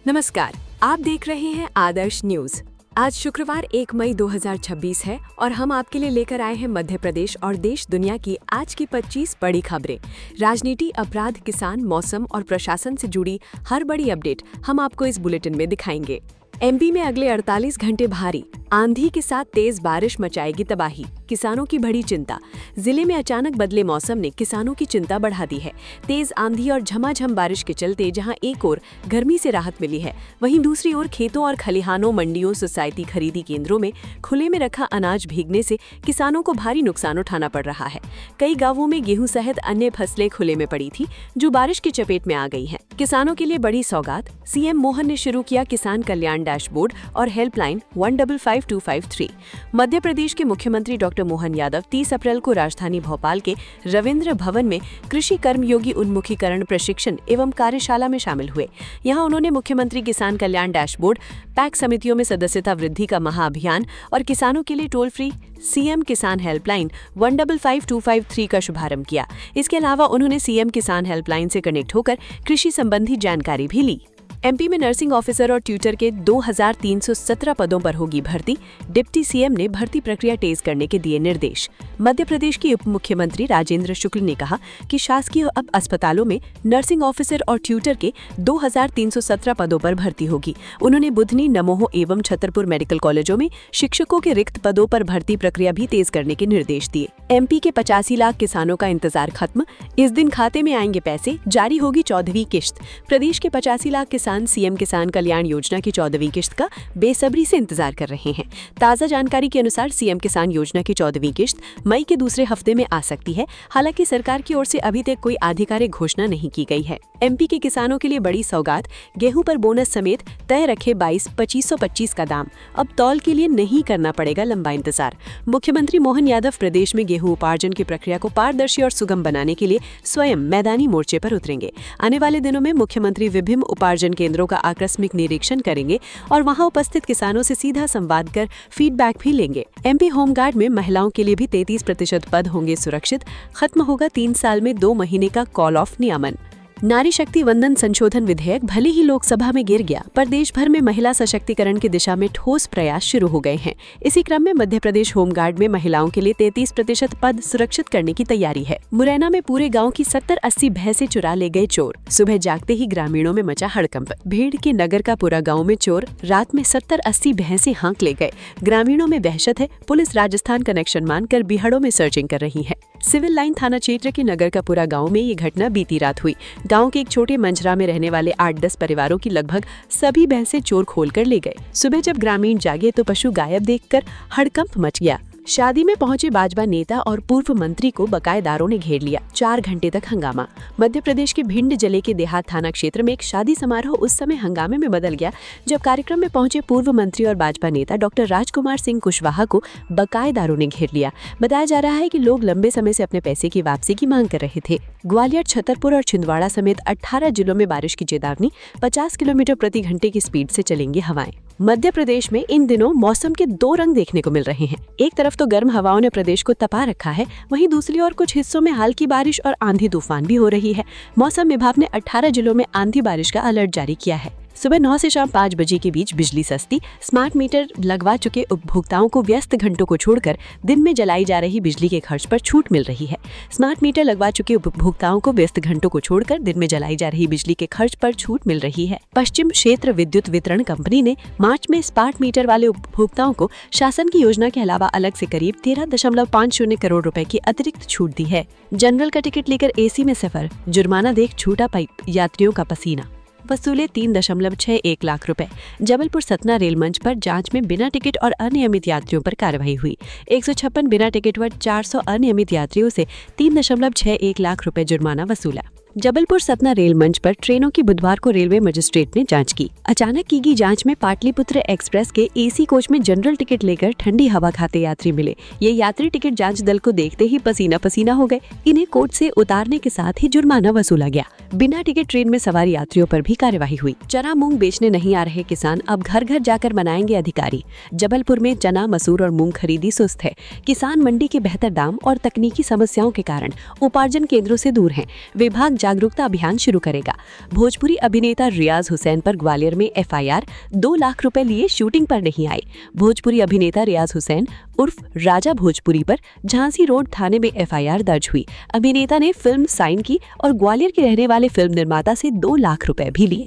नमस्कार, आप देख रहे हैं आदर्श न्यूज। आज शुक्रवार 1 मई 2026 है और हम आपके लिए लेकर आए हैं मध्य प्रदेश और देश दुनिया की आज की 25 बड़ी खबरें। राजनीति, अपराध, किसान, मौसम और प्रशासन से जुड़ी हर बड़ी अपडेट हम आपको इस बुलेटिन में दिखाएंगे। एमपी में अगले 48 घंटे भारी आंधी के साथ तेज बारिश मचाएगी तबाही, किसानों की बड़ी चिंता। जिले में अचानक बदले मौसम ने किसानों की चिंता बढ़ा दी है। तेज आंधी और झमाझम बारिश के चलते जहां एक ओर गर्मी से राहत मिली है, वहीं दूसरी ओर खेतों और खलिहानों, मंडियों, सोसाइटी खरीदी केंद्रों में खुले में रखा अनाज भीगने से किसानों को भारी नुकसान उठाना पड़ रहा है। कई गांवों में गेहूं सहित अन्य फसलें खुले में पड़ी थी, जो बारिश की चपेट में आ गई हैं। किसानों के लिए बड़ी सौगात, सीएम मोहन ने शुरू किया किसान कल्याण डैशबोर्ड और हेल्पलाइन 155253। मध्य प्रदेश के मुख्यमंत्री डॉक्टर मोहन यादव 30 अप्रैल को राजधानी भोपाल के रविंद्र भवन में कृषि कर्मयोगी उन्मुखीकरण प्रशिक्षण एवं कार्यशाला में शामिल हुए। यहां उन्होंने मुख्यमंत्री किसान कल्याण डैशबोर्ड, पैक समितियों में सदस्यता वृद्धि का महाअभियान और किसानों के लिए टोल फ्री सीएम किसान हेल्पलाइन 155253 का शुभारंभ किया। इसके अलावा उन्होंने सीएम किसान हेल्पलाइन से कनेक्ट होकर कृषि संबंधी जानकारी भी ली। एमपी में नर्सिंग ऑफिसर और ट्यूटर के 2317 पदों पर होगी भर्ती। डिप्टी सीएम ने भर्ती प्रक्रिया तेज करने के दिए निर्देश। मध्य प्रदेश के उप मुख्यमंत्री राजेंद्र शुक्ल ने कहा कि शासकीय अस्पतालों में नर्सिंग ऑफिसर और ट्यूटर के 2317 पदों पर भर्ती होगी। उन्होंने बुधनी, नमोह एवं छतरपुर मेडिकल कॉलेजों में शिक्षकों के रिक्त पदों पर भर्ती प्रक्रिया भी तेज करने के निर्देश दिए। एमपी के 85 लाख किसानों का इंतजार खत्म, इस दिन खाते में आएंगे पैसे, जारी होगी 14वीं किश्त। प्रदेश के 85 लाख किसान सीएम किसान कल्याण योजना की 14वीं किश्त का बेसब्री से इंतजार कर रहे हैं। ताज़ा जानकारी के अनुसार सीएम किसान योजना की 14वीं किश्त मई के दूसरे हफ्ते में आ सकती है। हालांकि सरकार की ओर से अभी तक कोई आधिकारिक घोषणा नहीं की गई है। एमपी के किसानों के लिए बड़ी सौगात, गेहूं पर बोनस समेत तय रखे 22,2525 का दाम। अब तौल के लिए नहीं करना पड़ेगा लंबा इंतजार। मुख्यमंत्री मोहन यादव प्रदेश में गेहूं उपार्जन की प्रक्रिया को पारदर्शी और सुगम बनाने के लिए स्वयं मैदानी मोर्चे पर उतरेंगे। आने वाले दिनों में मुख्यमंत्री विभिन्न उपार्जन केंद्रों का आकस्मिक निरीक्षण करेंगे और वहां उपस्थित किसानों से सीधा संवाद कर फीडबैक भी लेंगे। एमपी होमगार्ड में महिलाओं के लिए भी 33% पद होंगे सुरक्षित। खत्म होगा 3 साल में 2 महीने का कॉल ऑफ नियमन। नारी शक्ति वंदन संशोधन विधेयक भले ही लोकसभा में गिर गया, पर देश भर में महिला सशक्तिकरण की दिशा में ठोस प्रयास शुरू हो गए हैं। इसी क्रम में मध्य प्रदेश होमगार्ड में महिलाओं के लिए 33% पद सुरक्षित करने की तैयारी है। मुरैना में पूरे गांव की 70-80 भैंसें चुरा ले गए चोर। सुबह जागते ही ग्रामीणों में मचा हड़कंप। भीड़ के नगर का पूरा गाँव में चोर रात में 70-80 भैंसें हाँक ले गए। ग्रामीणों में दहशत है। पुलिस राजस्थान कनेक्शन मानकर बिहड़ों में सर्चिंग कर रही है। सिविल लाइन थाना क्षेत्र के नगर का पूरा गाँव में ये घटना बीती रात हुई। गांव के एक छोटे मंजरा में रहने वाले 8-10 परिवारों की लगभग सभी भैंसें चोर खोलकर ले गए। सुबह जब ग्रामीण जागे तो पशु गायब देखकर हड़कंप मच गया। शादी में पहुंचे भाजपा नेता और पूर्व मंत्री को बकायेदारों ने घेर लिया। 4 घंटे तक हंगामा। मध्य प्रदेश के भिंड जिले के देहात थाना क्षेत्र में एक शादी समारोह उस समय हंगामे में बदल गया जब कार्यक्रम में पहुंचे पूर्व मंत्री और भाजपा नेता डॉक्टर राजकुमार सिंह कुशवाहा को बकायेदारों ने घेर लिया। बताया जा रहा है कि लोग लंबे समय से अपने पैसे की वापसी की मांग कर रहे थे। ग्वालियर, छतरपुर और छिंदवाड़ा समेत 18 जिलों में बारिश की चेतावनी। 50 किलोमीटर प्रति घंटे की स्पीड से चलेंगी हवाएं। मध्य प्रदेश में इन दिनों मौसम के 2 रंग देखने को मिल रहे हैं। एक तरफ तो गर्म हवाओं ने प्रदेश को तपा रखा है, वहीं दूसरी ओर कुछ हिस्सों में हल्की बारिश और आंधी तूफान भी हो रही है। मौसम विभाग ने 18 जिलों में आंधी बारिश का अलर्ट जारी किया है। सुबह 9 से शाम 5 बजे के बीच बिजली सस्ती। स्मार्ट मीटर लगवा चुके उपभोक्ताओं को व्यस्त घंटों को छोड़कर दिन में जलाई जा रही बिजली के खर्च पर छूट मिल रही है। स्मार्ट मीटर लगवा चुके उपभोक्ताओं को व्यस्त घंटों को छोड़कर दिन में जलाई जा रही बिजली के खर्च पर छूट मिल रही है। पश्चिम क्षेत्र विद्युत वितरण कंपनी ने मार्च में स्मार्ट मीटर वाले उपभोक्ताओं को शासन की योजना के अलावा अलग से करीब 13.50 करोड़ रुपए की अतिरिक्त छूट दी है। जनरल का टिकट लेकर एसी में सफर, जुर्माना देख छूटा पाइप यात्रियों का पसीना। वसूले 3.61 लाख रुपए। जबलपुर सतना रेल मंच पर जांच में बिना टिकट और अनियमित यात्रियों पर कार्रवाई हुई। 156 बिना टिकट व 400 अनियमित यात्रियों से 3.61 लाख रुपए जुर्माना वसूला। जबलपुर सतना रेल मंच पर ट्रेनों की बुधवार को रेलवे मजिस्ट्रेट ने जांच की। अचानक की गई जांच में पाटलिपुत्र एक्सप्रेस के एसी कोच में जनरल टिकट लेकर ठंडी हवा खाते यात्री मिले। ये यात्री टिकट जांच दल को देखते ही पसीना पसीना हो गए। इन्हें कोच से उतारने के साथ ही जुर्माना वसूला गया। बिना टिकट ट्रेन में सवार यात्रियों पर भी कार्यवाही हुई। चना मूंग बेचने नहीं आ रहे किसान अब घर घर जाकर बनाएंगे अधिकारी। जबलपुर में चना, मसूर और मूंग खरीदी सुस्त है। किसान मंडी के बेहतर दाम और तकनीकी समस्याओं के कारण उपार्जन केंद्रों से दूर हैं। विभाग जागरूकता अभियान शुरू करेगा। भोजपुरी अभिनेता रियाज हुसैन पर ग्वालियर में एफआईआर, 2 लाख रुपए लिए शूटिंग पर नहीं आए। भोजपुरी अभिनेता रियाज हुसैन उर्फ राजा भोजपुरी पर झांसी रोड थाने में एफआईआर दर्ज हुई। अभिनेता ने फिल्म साइन की और ग्वालियर के रहने वाले फिल्म निर्माता से 2 लाख रुपए भी लिए।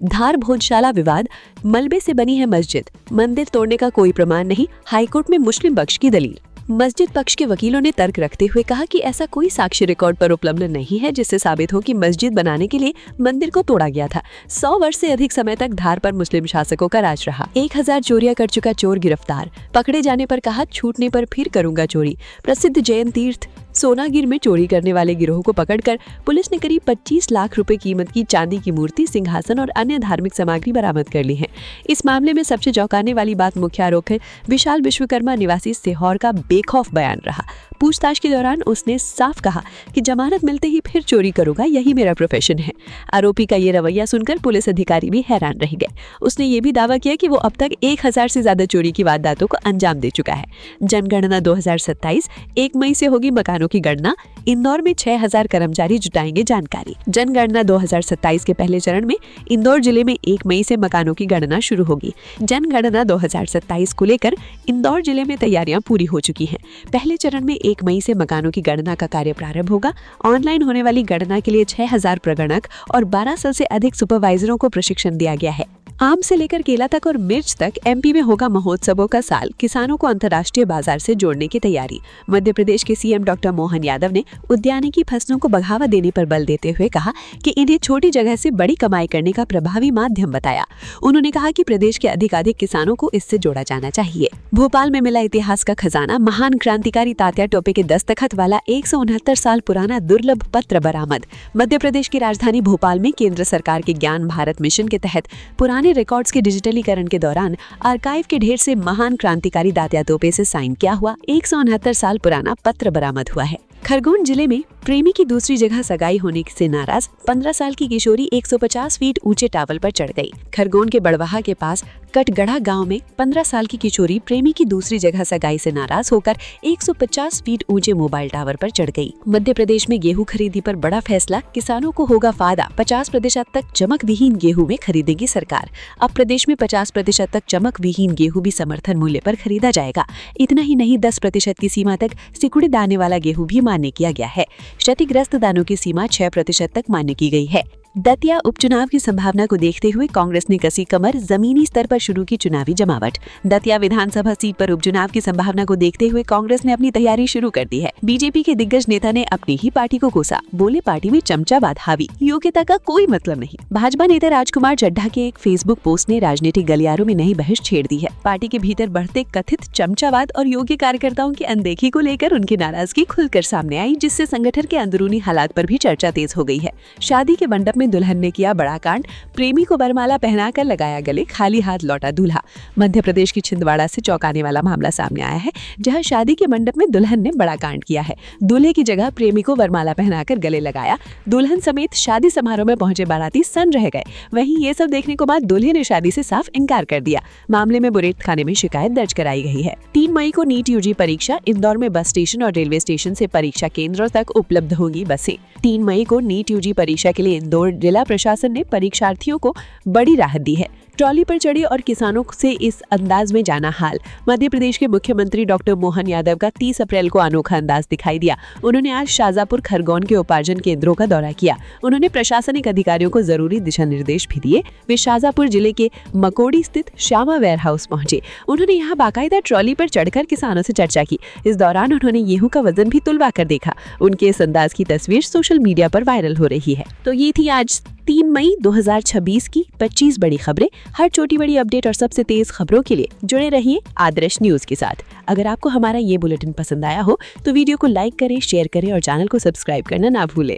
धार भोजशाला विवाद, मलबे से बनी है मस्जिद, मंदिर तोड़ने का कोई प्रमाण नहीं, हाईकोर्ट में मुस्लिम पक्ष की दलील। मस्जिद पक्ष के वकीलों ने तर्क रखते हुए कहा कि ऐसा कोई साक्ष्य रिकॉर्ड पर उपलब्ध नहीं है जिससे साबित हो कि मस्जिद बनाने के लिए मंदिर को तोड़ा गया था। 100 वर्ष से अधिक समय तक धार पर मुस्लिम शासकों का राज रहा। 1000 चोरियां कर चुका चोर गिरफ्तार, पकड़े जाने पर कहा छूटने पर फिर करूंगा चोरी। प्रसिद्ध जैन तीर्थ सोनागिर में चोरी करने वाले गिरोह को पकड़कर पुलिस ने करीब 25 लाख रुपए कीमत की चांदी की मूर्ति, सिंहासन और अन्य धार्मिक सामग्री बरामद कर ली है। इस मामले में सबसे चौंकाने वाली बात मुख्य आरोप है विशाल विश्वकर्मा निवासी सीहोर का बेखौफ बयान रहा। पूछताछ के दौरान उसने साफ कहा कि जमानत मिलते ही फिर चोरी करूंगा, यही मेरा प्रोफेशन है। आरोपी का ये रवैया सुनकर पुलिस अधिकारी भी हैरान रह गए। उसने ये भी दावा किया कि वो अब तक 1000 से ज्यादा चोरी की वारदातों को अंजाम दे चुका है। जनगणना 2027, 1 मई से होगी मकानों की गणना। इंदौर में 6000 कर्मचारी जुटाएंगे जानकारी। जनगणना 2027 के पहले चरण में इंदौर जिले में 1 मई से मकानों की गणना शुरू होगी। जनगणना 2027 को लेकर इंदौर जिले में तैयारियां पूरी हो चुकी हैं। पहले चरण में 1 मई से मकानों की गणना का कार्य प्रारंभ होगा। ऑनलाइन होने वाली गणना के लिए 6000 प्रगणक और 1200 से अधिक सुपरवाइजरों को प्रशिक्षण दिया गया है। आम से लेकर केला तक और मिर्च तक एमपी में होगा महोत्सवों का साल, किसानों को अंतर्राष्ट्रीय बाजार से जोड़ने की तैयारी। मध्य प्रदेश के सीएम डॉक्टर मोहन यादव ने उद्यानिकी फसलों को बढ़ावा देने पर बल देते हुए कहा कि इन्हें छोटी जगह से बड़ी कमाई करने का प्रभावी माध्यम बताया। उन्होंने कहा कि प्रदेश के अधिकाधिक किसानों को इससे जोड़ा जाना चाहिए। भोपाल में मिला इतिहास का खजाना, महान क्रांतिकारी तात्या टोपे के दस्तखत वाला 169 साल पुराना दुर्लभ पत्र बरामद। मध्य प्रदेश की राजधानी भोपाल में केंद्र सरकार के ज्ञान भारत मिशन के तहत पुराने रिकॉर्ड्स के डिजिटलीकरण के दौरान आर्काइव के ढेर से महान क्रांतिकारी तात्या टोपे से साइन किया हुआ 169 साल पुराना पत्र बरामद हुआ है। खरगोन जिले में प्रेमी की दूसरी जगह सगाई होने से नाराज 15 साल की किशोरी 150 फीट ऊंचे टावर पर चढ़ गई। खरगोन के बड़वाहा के पास कटगढ़ा गांव में 15 साल की किशोरी प्रेमी की दूसरी जगह सगाई से नाराज होकर 150 फीट ऊंचे मोबाइल टावर पर चढ़ गई। मध्य प्रदेश में गेहूं खरीदी पर बड़ा फैसला, किसानों को होगा फायदा। 50% तक चमक विहीन गेहूं में खरीदेगी सरकार। अब प्रदेश में 50% तक चमक विहीन गेहूं भी समर्थन मूल्य पर खरीदा जाएगा। इतना ही नहीं, 10% की सीमा तक सिकुड़े दाने वाला गेहूं भी मान्य किया गया है। क्षतिग्रस्त दानों की सीमा 6% तक मान्य की गई है। दतिया उपचुनाव की संभावना को देखते हुए कांग्रेस ने कसी कमर, जमीनी स्तर पर शुरू की चुनावी जमावट। दतिया विधानसभा सीट पर उपचुनाव की संभावना को देखते हुए कांग्रेस ने अपनी तैयारी शुरू कर दी है। बीजेपी के दिग्गज नेता ने अपनी ही पार्टी को कोसा, बोले पार्टी में चमचावाद हावी, योग्यता का कोई मतलब नहीं। भाजपा नेता राजकुमार चड्ढा के एक फेसबुक पोस्ट ने राजनीतिक गलियारों में नई बहस छेड़ दी है। पार्टी के भीतर बढ़ते कथित चमचावाद और योग्य कार्यकर्ताओं की अनदेखी को लेकर उनकी नाराजगी खुलकर सामने आई, जिससे संगठन के अंदरूनी हालात पर भी चर्चा तेज हो गई है। शादी के मंडप में दुल्हन ने किया बड़ा कांड, प्रेमी को बरमाला पहनाकर लगाया गले, खाली हाथ लौटा दूल्हा। मध्य प्रदेश की छिंदवाड़ा से चौंकाने वाला मामला सामने आया है, जहां शादी के मंडप में दुल्हन ने बड़ा कांड किया है। दूल्हे की जगह प्रेमी को वरमाला पहनाकर गले लगाया। दुल्हन समेत शादी समारोह में पहुंचे बाराती सन्न रह गए। वहीं ये सब देखने के बाद दूल्हे ने शादी से साफ इनकार कर दिया। मामले में बुरेट थाने में शिकायत दर्ज कराई गई है। 3 मई को नीट यूजी परीक्षा, इंदौर में बस स्टेशन और रेलवे स्टेशन से परीक्षा केंद्रों तक उपलब्ध होंगी बसें। 3 मई को नीट यूजी परीक्षा के लिए इंदौर जिला प्रशासन ने परीक्षार्थियों को बड़ी राहत दी है। ट्रॉली पर चढ़े और किसानों से इस अंदाज में जाना हाल। मध्य प्रदेश के मुख्यमंत्री डॉक्टर मोहन यादव का 30 अप्रैल को अनोखा अंदाज दिखाई दिया। उन्होंने आज शाजापुर खरगोन के उपार्जन केंद्रों का दौरा किया। उन्होंने प्रशासनिक अधिकारियों को जरूरी दिशा निर्देश भी दिए। वे शाजापुर जिले के मकोड़ी स्थित श्यामा वेयर हाउस पहुंचे। उन्होंने यहाँ बाकायदा ट्रॉली पर चढ़कर किसानों से चर्चा की। इस दौरान उन्होंने गेहूं का वजन भी तुलवा कर देखा। उनके इस अंदाज की तस्वीर सोशल मीडिया पर वायरल हो रही है। तो ये थी आज 3 मई 2026 की 25 बड़ी खबरें। हर छोटी बड़ी अपडेट और सबसे तेज खबरों के लिए जुड़े रहिए आदर्श न्यूज के साथ। अगर आपको हमारा ये बुलेटिन पसंद आया हो तो वीडियो को लाइक करें, शेयर करें और चैनल को सब्सक्राइब करना ना भूलें।